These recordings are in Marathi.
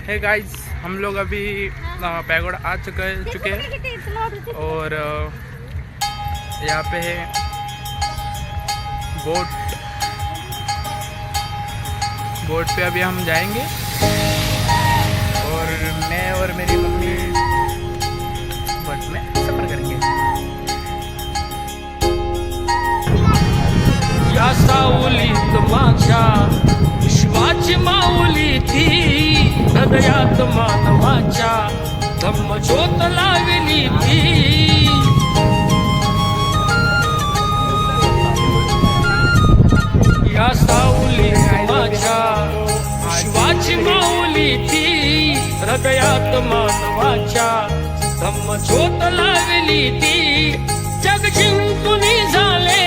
है गाइस, हम लोग अभी पैगोडा आ चुके हैं और यहाँ पे है बोट पे अभी हम जाएंगे और मैं और मेरी मम्मी बोट में सफर करेंगे। या सावलीत माझ्या विश्वाची माऊली ती, हृदयात मानवाच्या धम्मज्योत लावली ती। या सावलीत माझ्या विश्वाची माऊली ती, हृदयात मानवाच्या धम्मज्योत लावली ती। जग जिंकून झाले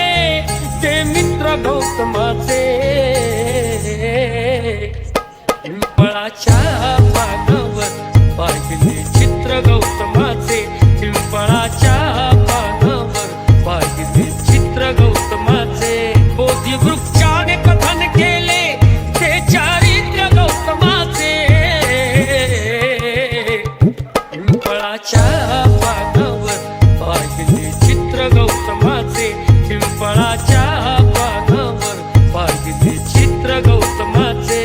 ते मित्र गौतमाचे, पिंपळाच्या पानावर पाहिले चित्र गौतमाचे, पिंपळाच्या पानावर पाहिले चित्र गौतमाचे। बोधी वृक्षाने कथन केले ते चारित्र्य गौतमाचे, पिंपळाच्या पानावर पाहिले चित्र गौतमाचे, पिंपळाच्या पानावर पाहिले चित्र गौतमाचे।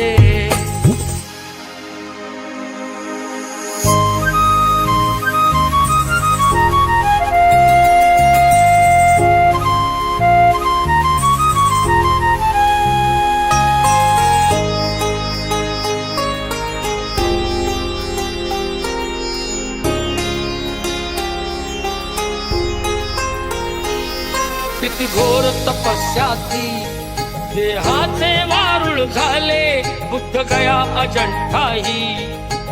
किती घोर तपस्या ती, देहाचे वारुळ झाले, बुद्ध गया अजंठाही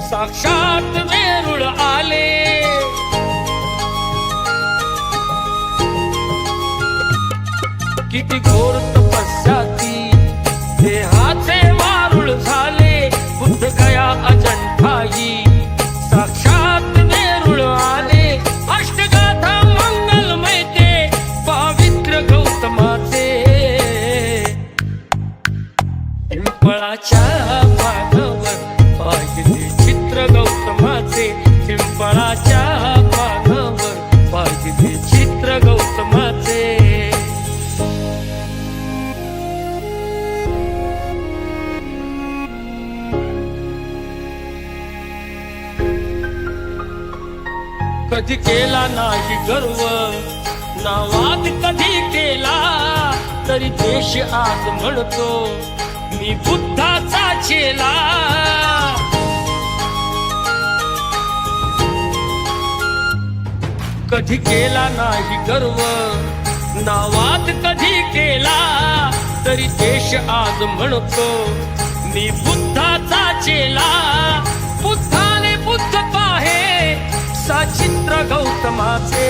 साक्षात वेरूळ आले। किती घोर तपस्या ती, देहाचे वारुळ झाले, बुद्ध गया अजंठाही साक्षात वेरूळ आले। अष्टगाथा मंगलमय ते पावित्र गौतमाचे, पिंपळाच्या पानावर पाहिले चित्र गौतमाचे, पिंपळाच्या पानावर पाहिले चित्र गौतमाचे। कधी केला नाही गर्व ना वाद कधी केला, तरी देश आज म्हणतो मी बुद्धाचा चेला। कधी केला नाही गर्व ना वाद कधी केला, तरी देश आज म्हणतो मी बुद्धाचा चेला। बुद्धाने बुद्ध पाहे साचित्र गौतमाचे,